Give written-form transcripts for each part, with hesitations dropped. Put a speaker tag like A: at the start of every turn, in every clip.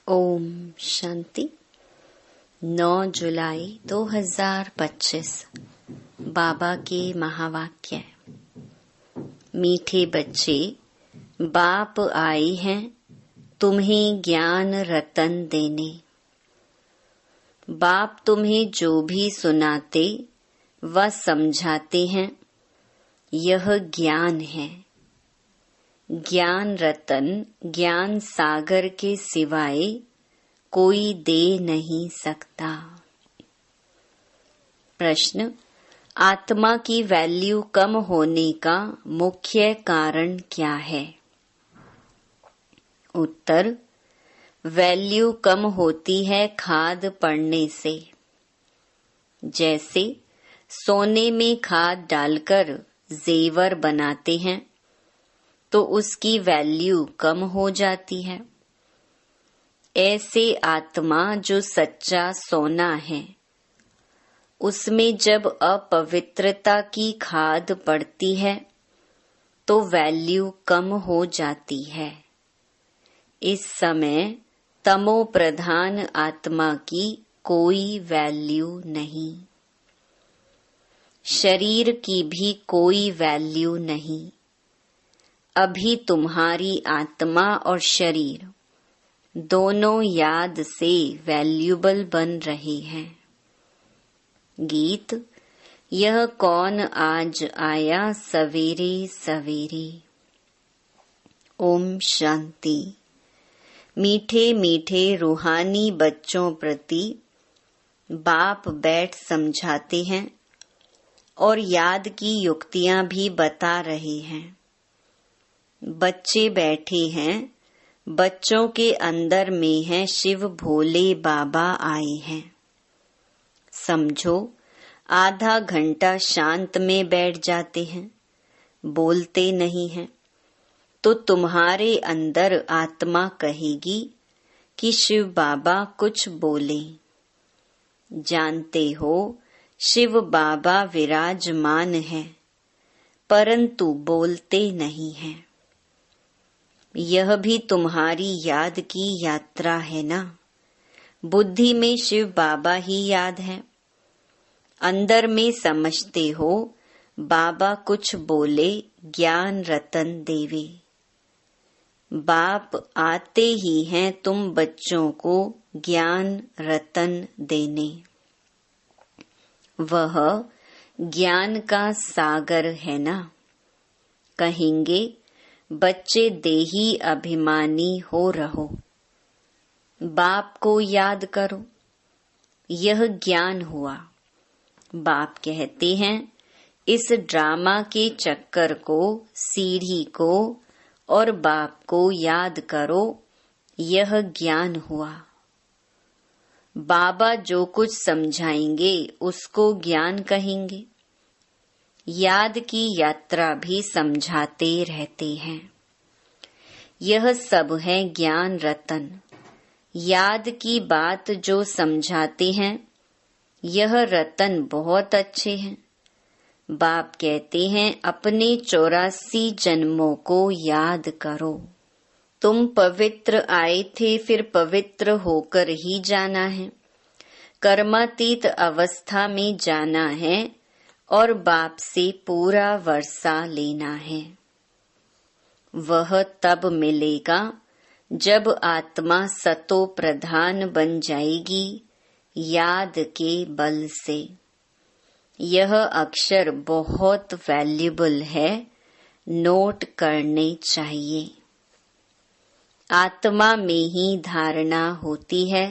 A: ओम शांति। 9 जुलाई 2025 बाबा के महावाक्य। मीठे बच्चे, बाप आए हैं तुम्हें ज्ञान रतन देने। बाप तुम्हें जो भी सुनाते व समझाते हैं, यह ज्ञान है। ज्ञान रतन ज्ञान सागर के सिवाय कोई दे नहीं सकता। प्रश्न: आत्मा की वैल्यू कम होने का मुख्य कारण क्या है? उत्तर: वैल्यू कम होती है खाद पड़ने से। जैसे सोने में खाद डालकर जेवर बनाते हैं तो उसकी वैल्यू कम हो जाती है। ऐसे आत्मा जो सच्चा सोना है, उसमें जब अपवित्रता की खाद पड़ती है तो वैल्यू कम हो जाती है। इस समय तमो प्रधान आत्मा की कोई वैल्यू नहीं। शरीर की भी कोई वैल्यू नहीं। अभी तुम्हारी आत्मा और शरीर दोनों याद से वैल्यूबल बन रहे हैं। गीत: यह कौन आज आया सवेरे सवेरे। ओम शांति। मीठे मीठे रूहानी बच्चों प्रति बाप बैठ समझाते हैं और याद की युक्तियां भी बता रहे हैं। बच्चे बैठे हैं, बच्चों के अंदर में है शिव भोले बाबा आए हैं। समझो, आधा घंटा शांत में बैठ जाते हैं, बोलते नहीं हैं, तो तुम्हारे अंदर आत्मा कहेगी कि शिव बाबा कुछ बोले। जानते हो, शिव बाबा विराजमान है, परंतु बोलते नहीं हैं। यह भी तुम्हारी याद की यात्रा है ना। बुद्धि में शिव बाबा ही याद है, अंदर में समझते हो बाबा कुछ बोले ज्ञान रतन देवे। बाप आते ही हैं तुम बच्चों को ज्ञान रतन देने। वह ज्ञान का सागर है ना। कहेंगे बच्चे देही अभिमानी हो रहो, बाप को याद करो, यह ज्ञान हुआ। बाप कहते हैं इस ड्रामा के चक्कर को, सीढ़ी को और बाप को याद करो, यह ज्ञान हुआ। बाबा जो कुछ समझाएंगे उसको ज्ञान कहेंगे। याद की यात्रा भी समझाते रहते हैं। यह सब है ज्ञान रतन। याद की बात जो समझाते हैं, यह रतन बहुत अच्छे हैं। बाप कहते हैं अपने 84 जन्मों को याद करो। तुम पवित्र आए थे, फिर पवित्र होकर ही जाना है। कर्मातीत अवस्था में जाना है और बाप से पूरा वर्षा लेना है। वह तब मिलेगा जब आत्मा सतो प्रधान बन जाएगी, याद के बल से। यह अक्षर बहुत वैल्यूबल है, नोट करने चाहिए। आत्मा में ही धारणा होती है।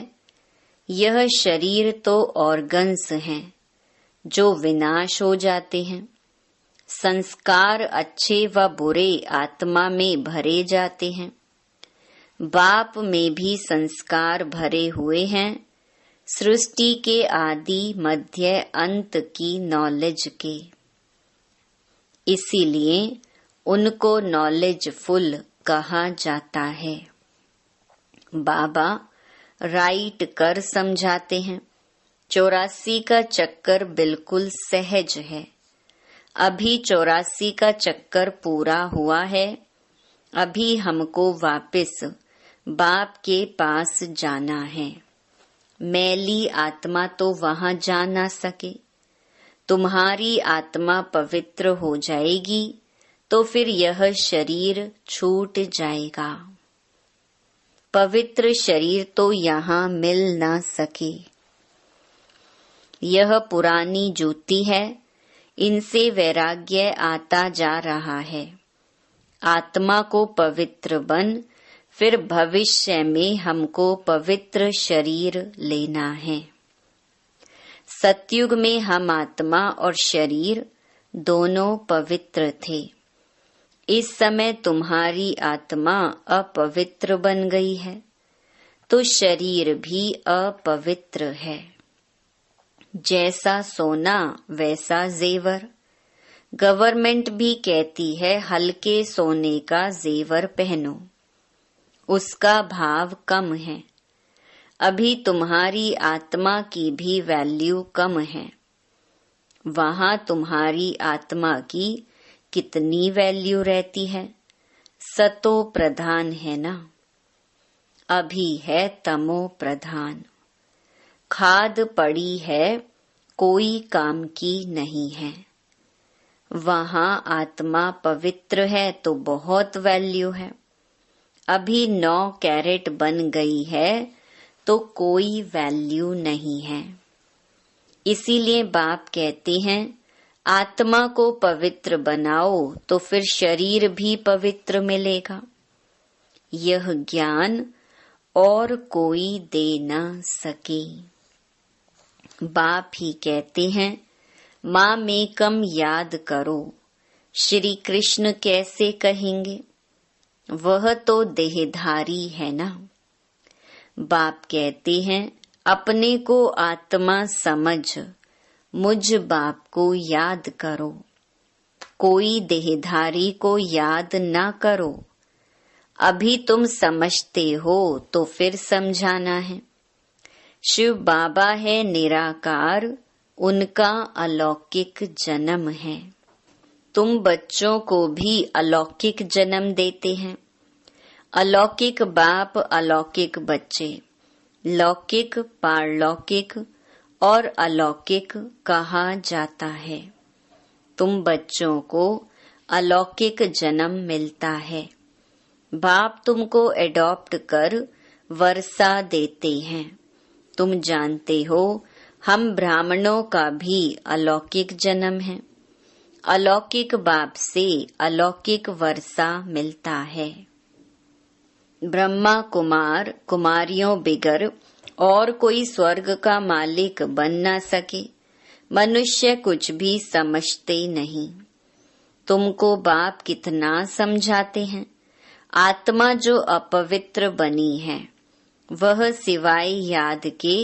A: यह शरीर तो ऑर्गन्स हैं जो विनाश हो जाते हैं। संस्कार अच्छे व बुरे आत्मा में भरे जाते हैं। बाप में भी संस्कार भरे हुए हैं, सृष्टि के आदि मध्य अंत की नॉलेज के। इसीलिए उनको नॉलेजफुल कहा जाता है। बाबा राइट कर समझाते हैं। 84 का चक्कर बिल्कुल सहज है। अभी 84 का चक्कर पूरा हुआ है। अभी हमको वापस बाप के पास जाना है। मैली आत्मा तो वहां जा ना सके। तुम्हारी आत्मा पवित्र हो जाएगी तो फिर यह शरीर छूट जाएगा। पवित्र शरीर तो यहाँ मिल ना सके। यह पुरानी ज्योति है, इनसे वैराग्य आता जा रहा है। आत्मा को पवित्र बन, फिर भविष्य में हमको पवित्र शरीर लेना है। सतयुग में हम आत्मा और शरीर दोनों पवित्र थे। इस समय तुम्हारी आत्मा अपवित्र बन गई है तो शरीर भी अपवित्र है। जैसा सोना वैसा जेवर। गवर्नमेंट भी कहती है हल्के सोने का जेवर पहनो, उसका भाव कम है। अभी तुम्हारी आत्मा की भी वैल्यू कम है। वहां तुम्हारी आत्मा की कितनी वैल्यू रहती है? सतो प्रधान है ना, अभी है तमो प्रधान। खाद पड़ी है, कोई काम की नहीं है। वहां आत्मा पवित्र है तो बहुत वैल्यू है। अभी 9 कैरेट बन गई है तो कोई वैल्यू नहीं है। इसीलिए बाप कहते हैं आत्मा को पवित्र बनाओ तो फिर शरीर भी पवित्र मिलेगा। यह ज्ञान और कोई दे ना सके। बाप ही कहते हैं माँ मेकम याद करो। श्री कृष्ण कैसे कहेंगे? वह तो देहधारी है ना। बाप कहते हैं अपने को आत्मा समझ, मुझ बाप को याद करो। कोई देहधारी को याद ना करो। अभी तुम समझते हो तो फिर समझाना है। शिव बाबा है निराकार, उनका अलौकिक जन्म है। तुम बच्चों को भी अलौकिक जन्म देते हैं। अलौकिक बाप, अलौकिक बच्चे। लौकिक, पारलौकिक और अलौकिक कहा जाता है। तुम बच्चों को अलौकिक जन्म मिलता है। बाप तुमको एडॉप्ट कर वर्षा देते हैं। तुम जानते हो हम ब्राह्मणों का भी अलौकिक जन्म है। अलौकिक बाप से अलौकिक वर्षा मिलता है। ब्रह्मा कुमार कुमारियों बिगर और कोई स्वर्ग का मालिक बन ना सके। मनुष्य कुछ भी समझते नहीं। तुमको बाप कितना समझाते हैं। आत्मा जो अपवित्र बनी है वह सिवाय याद के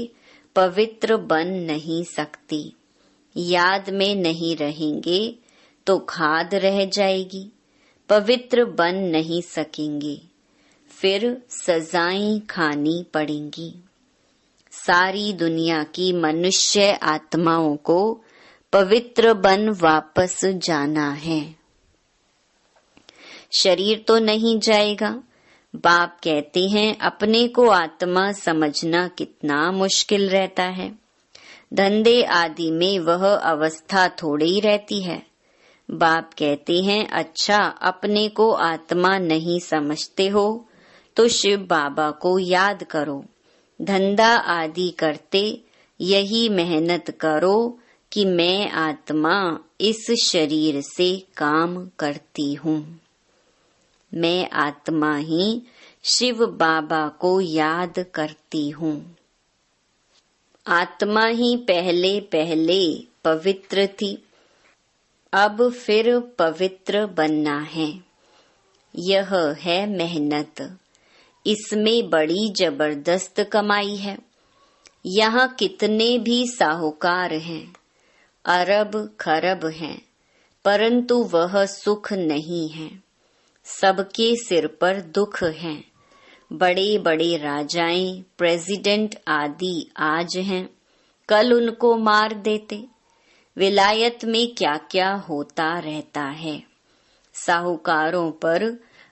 A: पवित्र बन नहीं सकती। याद में नहीं रहेंगे तो खाद रह जाएगी, पवित्र बन नहीं सकेंगे, फिर सजाएं खानी पड़ेंगी। सारी दुनिया की मनुष्य आत्माओं को पवित्र बन वापस जाना है। शरीर तो नहीं जाएगा। बाप कहते हैं अपने को आत्मा समझना कितना मुश्किल रहता है। धंधे आदि में वह अवस्था थोड़ी ही रहती है। बाप कहते हैं अच्छा अपने को आत्मा नहीं समझते हो तो शिव बाबा को याद करो। धंधा आदि करते यही मेहनत करो कि मैं आत्मा इस शरीर से काम करती हूँ। मैं आत्मा ही शिव बाबा को याद करती हूँ। आत्मा ही पहले पहले पवित्र थी, अब फिर पवित्र बनना है। यह है मेहनत, इसमें बड़ी जबरदस्त कमाई है। यहाँ कितने भी साहूकार हैं, अरब खरब हैं, परंतु वह सुख नहीं है। सबके सिर पर दुख है। बड़े बड़े राजाएं, प्रेसिडेंट आदि आज हैं, कल उनको मार देते। विलायत में क्या क्या होता रहता है। साहूकारों पर,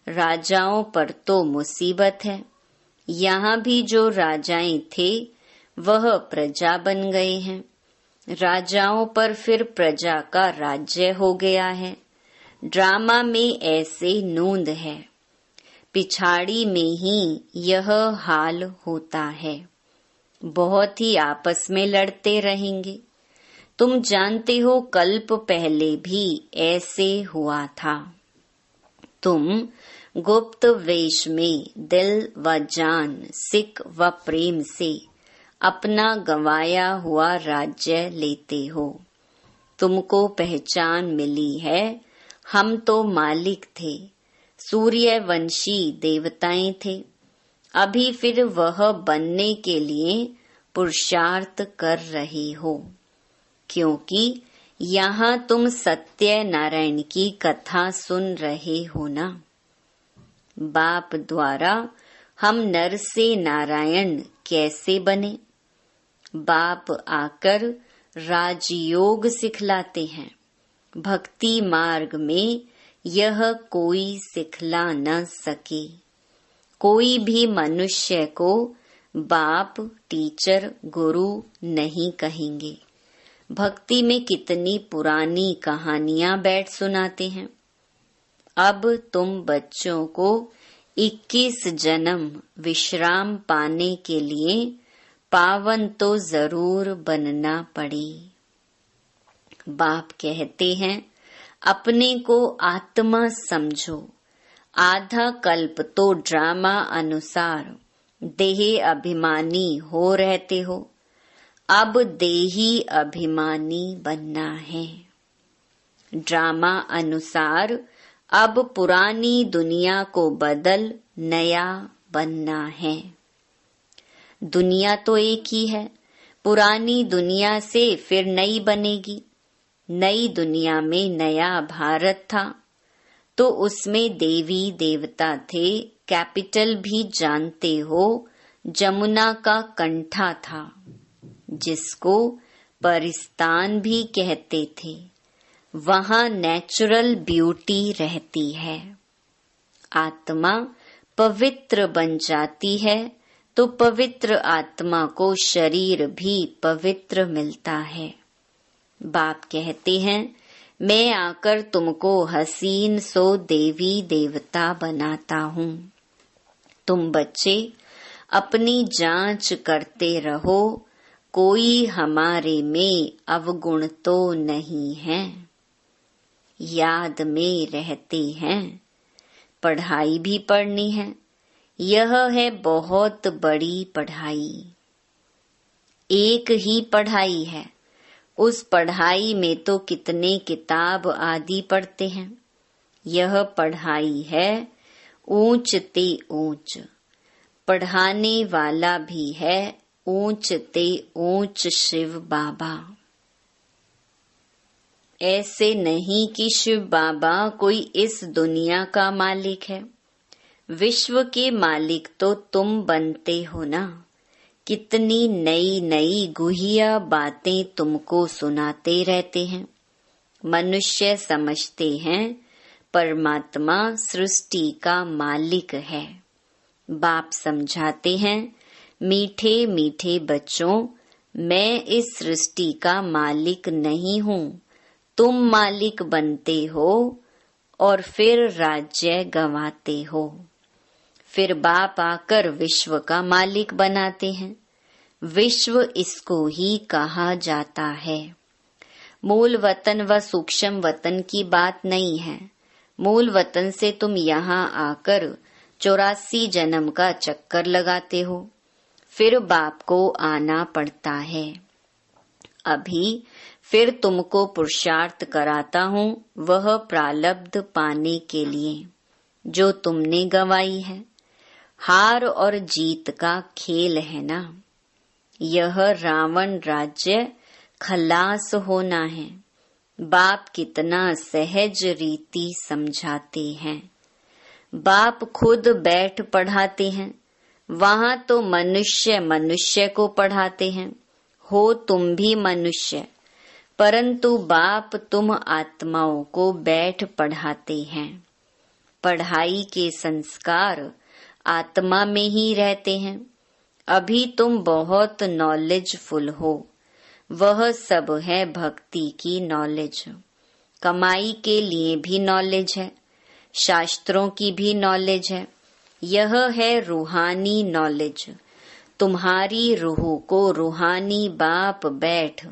A: राजाओं पर तो मुसीबत है। यहाँ भी जो राजाएं थे वह प्रजा बन गए हैं। राजाओं पर फिर प्रजा का राज्य हो गया है। ड्रामा में ऐसे नूंद है, पिछाड़ी में ही यह हाल होता है। बहुत ही आपस में लड़ते रहेंगे। तुम जानते हो कल्प पहले भी ऐसे हुआ था। तुम गुप्त वेश में दिल व जान, सिक व प्रेम से अपना गंवाया हुआ राज्य लेते हो। तुमको पहचान मिली है, हम तो मालिक थे, सूर्यवंशी देवताएं थे। अभी फिर वह बनने के लिए पुरुषार्थ कर रहे हो, क्योंकि यहाँ तुम सत्य नारायण की कथा सुन रहे हो ना। बाप द्वारा हम नर से नारायण कैसे बने। बाप आकर राजयोग सिखलाते हैं। भक्ति मार्ग में यह कोई सिखला न सके। कोई भी मनुष्य को बाप, टीचर, गुरु नहीं कहेंगे। भक्ति में कितनी पुरानी कहानियां बैठ सुनाते हैं। अब तुम बच्चों को 21 जन्म विश्राम पाने के लिए पावन तो जरूर बनना पड़े। बाप कहते हैं अपने को आत्मा समझो। आधा कल्प तो ड्रामा अनुसार देह अभिमानी हो रहते हो। अब देही अभिमानी बनना है। ड्रामा अनुसार अब पुरानी दुनिया को बदल नया बनना है। दुनिया तो एक ही है। पुरानी दुनिया से फिर नई बनेगी। नई दुनिया में नया भारत था, तो उसमें देवी देवता थे। कैपिटल भी जानते हो, जमुना का कंठा था, जिसको परिस्तान भी कहते थे। वहाँ नेचुरल ब्यूटी रहती है। आत्मा पवित्र बन जाती है, तो पवित्र आत्मा को शरीर भी पवित्र मिलता है। बाप कहते हैं मैं आकर तुमको हसीन सो देवी देवता बनाता हूँ। तुम बच्चे अपनी जांच करते रहो, कोई हमारे में अवगुण तो नहीं है। याद में रहते हैं, पढ़ाई भी पढ़नी है। यह है बहुत बड़ी पढ़ाई। एक ही पढ़ाई है, उस पढ़ाई में तो कितने किताब आदि पढ़ते हैं। यह पढ़ाई है ऊंच ते ऊंच। पढ़ाने वाला भी है ऊंच ते ऊंच शिव बाबा। ऐसे नहीं कि शिव बाबा कोई इस दुनिया का मालिक है। विश्व के मालिक तो तुम बनते हो ना। कितनी नई नई गुहिया बातें तुमको सुनाते रहते हैं। मनुष्य समझते हैं परमात्मा सृष्टि का मालिक है। बाप समझाते हैं मीठे मीठे बच्चों, मैं इस सृष्टि का मालिक नहीं हूँ। तुम मालिक बनते हो और फिर राज्य गंवाते हो। फिर बाप आकर विश्व का मालिक बनाते हैं। विश्व इसको ही कहा जाता है। मूल वतन व सूक्ष्म वतन की बात नहीं है। मूल वतन से तुम यहाँ आकर 84 जन्म का चक्कर लगाते हो, फिर बाप को आना पड़ता है। अभी फिर तुमको पुरुषार्थ कराता हूँ, वह प्रालब्ध पाने के लिए जो तुमने गंवाई है। हार और जीत का खेल है ना। यह रावण राज्य खलास होना है। बाप कितना सहज रीति समझाते हैं। बाप खुद बैठ पढ़ाते हैं। वहाँ तो मनुष्य मनुष्य को पढ़ाते हैं। हो तुम भी मनुष्य, परंतु बाप तुम आत्माओं को बैठ पढ़ाते हैं। पढ़ाई के संस्कार आत्मा में ही रहते हैं। अभी तुम बहुत नॉलेजफुल हो, वह सब है भक्ति की नॉलेज। कमाई के लिए भी नॉलेज है, शास्त्रों की भी नॉलेज है। यह है रूहानी नॉलेज। तुम्हारी रूह को रूहानी बाप बैठ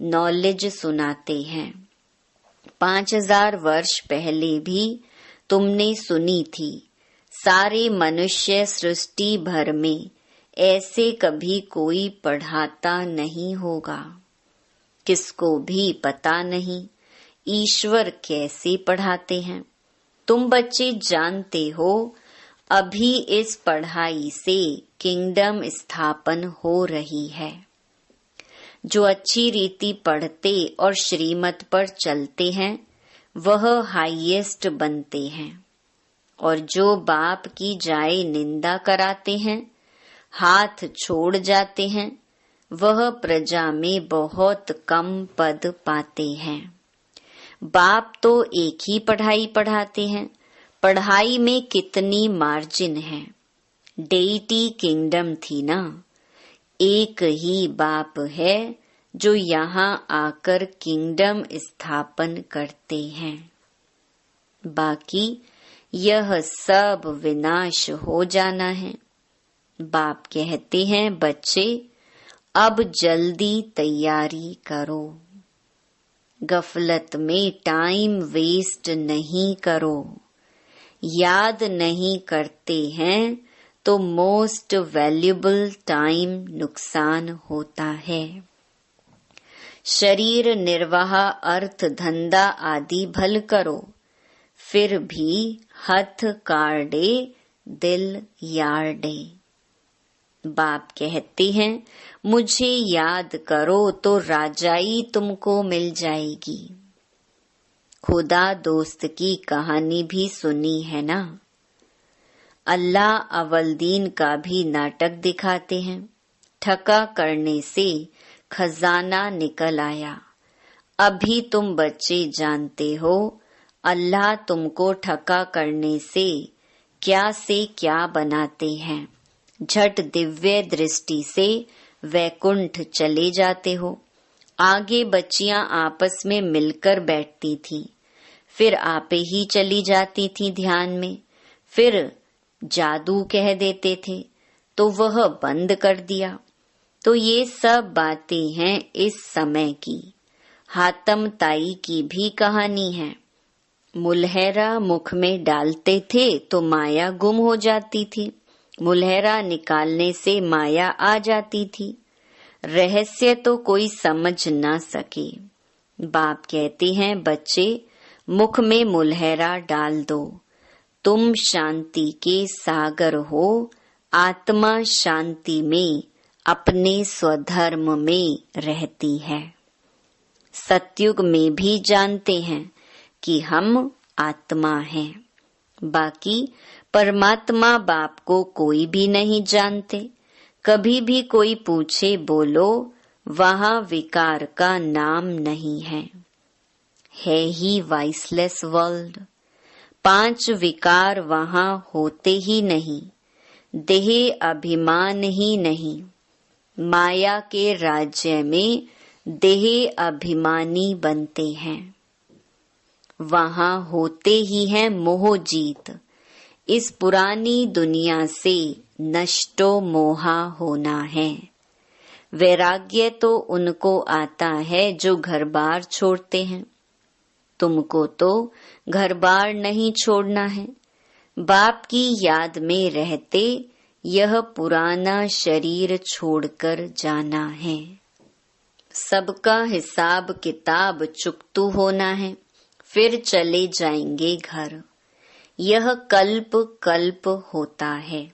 A: नॉलेज सुनाते हैं। 5000 वर्ष पहले भी तुमने सुनी थी। सारे मनुष्य सृष्टि भर में ऐसे कभी कोई पढ़ाता नहीं होगा। किसको भी पता नहीं ईश्वर कैसे पढ़ाते हैं। तुम बच्चे जानते हो, अभी इस पढ़ाई से किंगडम स्थापन हो रही है। जो अच्छी रीति पढ़ते और श्रीमत पर चलते हैं, वह हाईएस्ट बनते हैं। और जो बाप की जाए निंदा कराते हैं, हाथ छोड़ जाते हैं, वह प्रजा में बहुत कम पद पाते हैं। बाप तो एक ही पढ़ाई पढ़ाते हैं। पढ़ाई में कितनी मार्जिन है। डेइटी किंगडम थी ना, एक ही बाप है जो यहाँ आकर किंगडम स्थापन करते हैं। बाकी यह सब विनाश हो जाना है। बाप कहते हैं, बच्चे अब जल्दी तैयारी करो। गफलत में टाइम वेस्ट नहीं करो। याद नहीं करते हैं तो मोस्ट वैल्यूबल टाइम नुकसान होता है। शरीर निर्वाह, अर्थ धंधा आदि भल करो, फिर भी हथ काढ़े दिल यार्डे। बाप कहते हैं, मुझे याद करो तो राजाई तुमको मिल जाएगी। खुदा दोस्त की कहानी भी सुनी है ना। अल्लाह अवलदीन का भी नाटक दिखाते हैं। ठका करने से खजाना निकल आया। अभी तुम बच्चे जानते हो, अल्लाह तुमको ठका करने से क्या बनाते हैं। झट दिव्य दृष्टि से वैकुंठ चले जाते हो। आगे बच्चियां आपस में मिलकर बैठती थी, फिर आपे ही चली जाती थी ध्यान में। फिर जादू कह देते थे तो वह बंद कर दिया। तो ये सब बातें हैं इस समय की। हातम ताई की भी कहानी है। मुलहरा मुख में डालते थे तो माया गुम हो जाती थी। मुलहरा निकालने से माया आ जाती थी। रहस्य तो कोई समझ ना सके। बाप कहते हैं, बच्चे मुख में मुलहरा डाल दो। तुम शांति के सागर हो। आत्मा शांति में अपने स्वधर्म में रहती है। सतयुग में भी जानते हैं कि हम आत्मा हैं। बाकी परमात्मा बाप को कोई भी नहीं जानते। कभी भी कोई पूछे बोलो, वहाँ विकार का नाम नहीं है ही वाइसलेस वर्ल्ड। 5 विकार वहाँ होते ही नहीं। देह अभिमान ही नहीं। माया के राज्य में देह अभिमानी बनते हैं। वहाँ होते ही है मोह जीत। इस पुरानी दुनिया से नष्टो मोहा होना है। वैराग्य तो उनको आता है जो घर बार छोड़ते हैं। तुमको तो घर बार नहीं छोड़ना है। बाप की याद में रहते यह पुराना शरीर छोड़कर जाना है। सबका हिसाब किताब चुकतू होना है, फिर चले जाएंगे घर। यह कल्प कल्प होता है।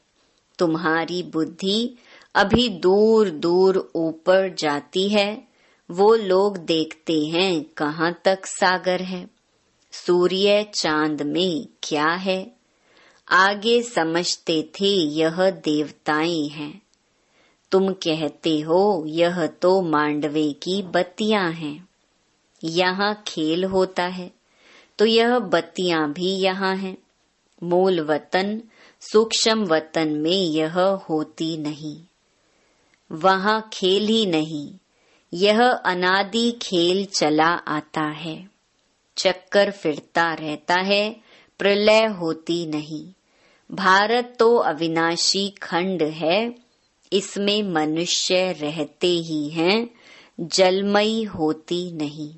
A: तुम्हारी बुद्धि अभी दूर दूर ऊपर जाती है। वो लोग देखते हैं कहाँ तक सागर है। सूर्य चांद में क्या है। आगे समझते थे यह देवताएं हैं। तुम कहते हो यह तो मांडवे की बत्तियां हैं। यहाँ खेल होता है तो यह बत्तियां भी यहाँ हैं। मूल वतन सूक्ष्म वतन में यह होती नहीं, वहाँ खेल ही नहीं, यह अनादि खेल चला आता है। चक्कर फिरता रहता है, प्रलय होती नहीं। भारत तो अविनाशी खंड है, इसमें मनुष्य रहते ही हैं, जलमयी होती नहीं।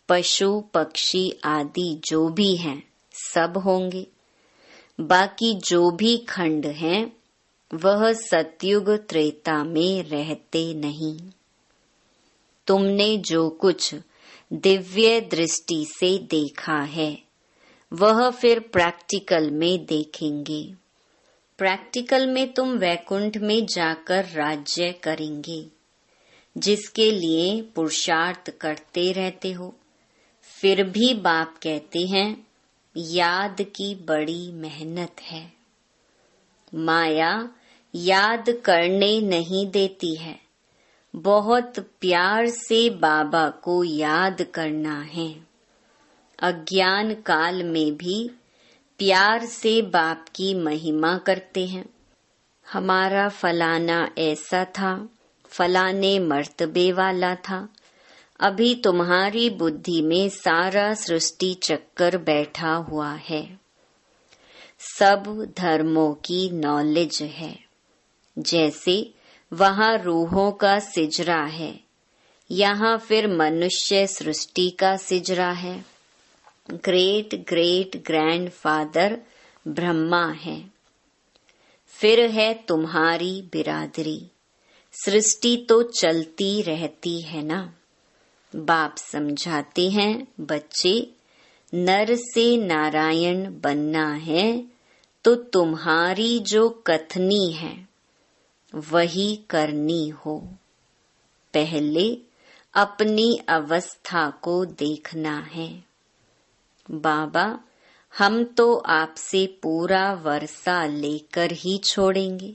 A: पशु पक्षी आदि जो भी हैं सब होंगे, बाकी जो भी खंड हैं वह सतयुग त्रेता में रहते नहीं। तुमने जो कुछ दिव्य दृष्टि से देखा है वह फिर प्रैक्टिकल में देखेंगे। प्रैक्टिकल में तुम वैकुंठ में जाकर राज्य करेंगे, जिसके लिए पुरुषार्थ करते रहते हो। फिर भी बाप कहते हैं याद की बड़ी मेहनत है। माया याद करने नहीं देती है, बहुत प्यार से बाबा को याद करना है। अज्ञान काल में भी प्यार से बाप की महिमा करते हैं। हमारा फलाना ऐसा था, फलाने मर्तबे वाला था। अभी तुम्हारी बुद्धि में सारा सृष्टि चक्कर बैठा हुआ है। सब धर्मों की नॉलेज है। जैसे वहाँ रूहों का सिजरा है, यहाँ फिर मनुष्य सृष्टि का सिजरा है। ग्रेट ग्रेट ग्रैंडफादर ब्रह्मा है। फिर है तुम्हारी बिरादरी। सृष्टि तो चलती रहती है ना। बाप समझाते हैं बच्चे, नर से नारायण बनना है तो तुम्हारी जो कथनी है वही करनी हो। पहले अपनी अवस्था को देखना है। बाबा, हम तो आपसे पूरा वर्षा लेकर ही छोड़ेंगे,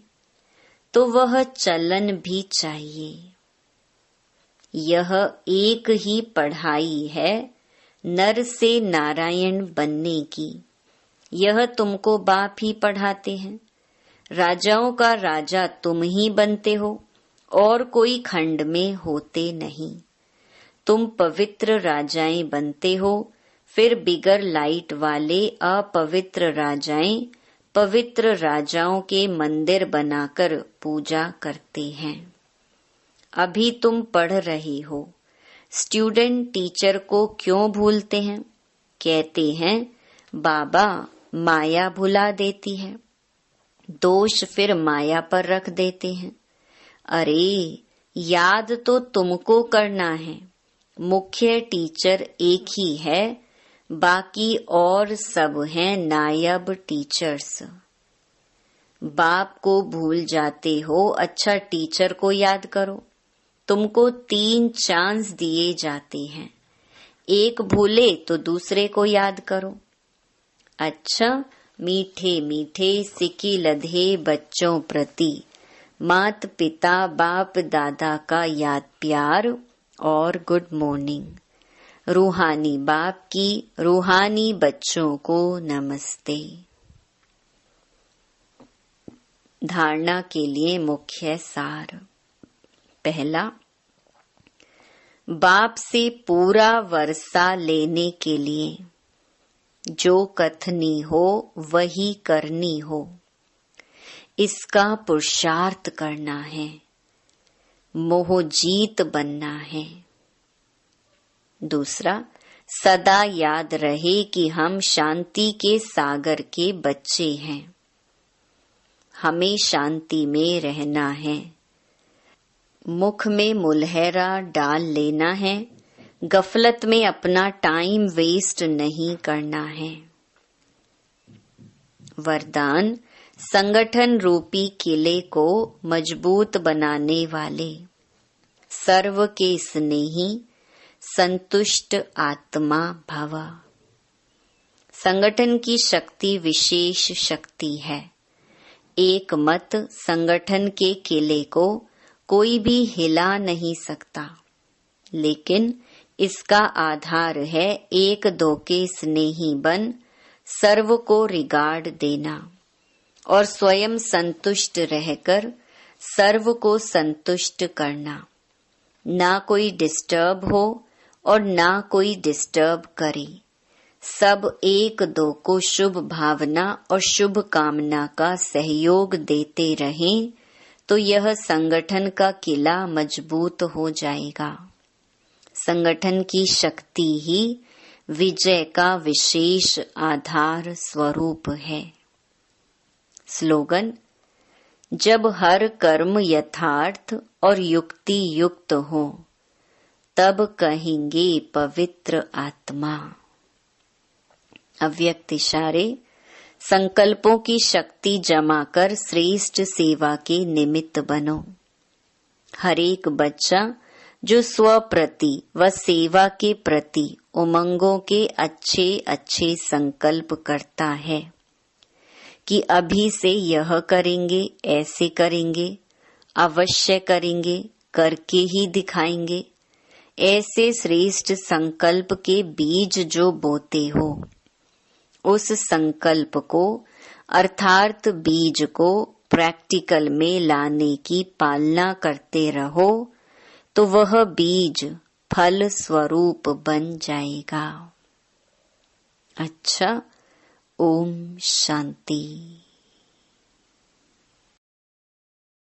A: तो वह चलन भी चाहिए। यह एक ही पढ़ाई है नर से नारायण बनने की। यह तुमको बाप ही पढ़ाते हैं। राजाओं का राजा तुम ही बनते हो और कोई खंड में होते नहीं। तुम पवित्र राजाएं बनते हो, फिर बिगर लाइट वाले अपवित्र राजाएं पवित्र राजाओं के मंदिर बनाकर पूजा करते हैं। अभी तुम पढ़ रही हो। स्टूडेंट टीचर को क्यों भूलते हैं? कहते हैं बाबा माया भुला देती है। दोष फिर माया पर रख देते हैं। अरे याद तो तुमको करना है। मुख्य टीचर एक ही है, बाकी और सब हैं नायब टीचर्स। बाप को भूल जाते हो, अच्छा टीचर को याद करो। तुमको 3 चांस दिए जाते हैं, एक भूले तो दूसरे को याद करो। अच्छा, मीठे मीठे सिकी लधे बच्चों प्रति मात पिता बाप दादा का याद प्यार और गुड मॉर्निंग। रूहानी बाप की रूहानी बच्चों को नमस्ते। धारणा के लिए मुख्य सार। पहला, बाप से पूरा वर्षा लेने के लिए जो कथनी हो वही करनी हो, इसका पुरुषार्थ करना है। मोह जीत बनना है। दूसरा, सदा याद रहे कि हम शांति के सागर के बच्चे हैं। हमें शांति में रहना है। मुख में मुलहरा डाल लेना है। गफलत में अपना टाइम वेस्ट नहीं करना है। वरदान, संगठन रूपी किले को मजबूत बनाने वाले, सर्व के स्नेही संतुष्ट आत्मा भव। संगठन की शक्ति विशेष शक्ति है। एक मत संगठन के किले को कोई भी हिला नहीं सकता, लेकिन इसका आधार है एक दो के स्नेही बन सर्व को रिगार्ड देना। और स्वयं संतुष्ट रहकर सर्व को संतुष्ट करना। ना कोई डिस्टर्ब हो और ना कोई डिस्टर्ब करे। सब एक दो को शुभ भावना और शुभ कामना का सहयोग देते रहें तो यह संगठन का किला मजबूत हो जाएगा। संगठन की शक्ति ही विजय का विशेष आधार स्वरूप है। स्लोगन: जब हर कर्म यथार्थ और युक्ति युक्त हो तब कहेंगे पवित्र आत्मा। अव्यक्त इशारे: संकल्पों की शक्ति जमा कर श्रेष्ठ सेवा के निमित्त बनो। हर एक बच्चा जो स्व प्रति व सेवा के प्रति उमंगों के अच्छे अच्छे संकल्प करता है कि अभी से यह करेंगे, ऐसे करेंगे, अवश्य करेंगे, करके ही दिखाएंगे, ऐसे श्रेष्ठ संकल्प के बीज जो बोते हो, उस संकल्प को अर्थात बीज को प्रैक्टिकल में लाने की पालना करते रहो तो वह बीज फल स्वरूप बन जाएगा। अच्छा, ओम शांति।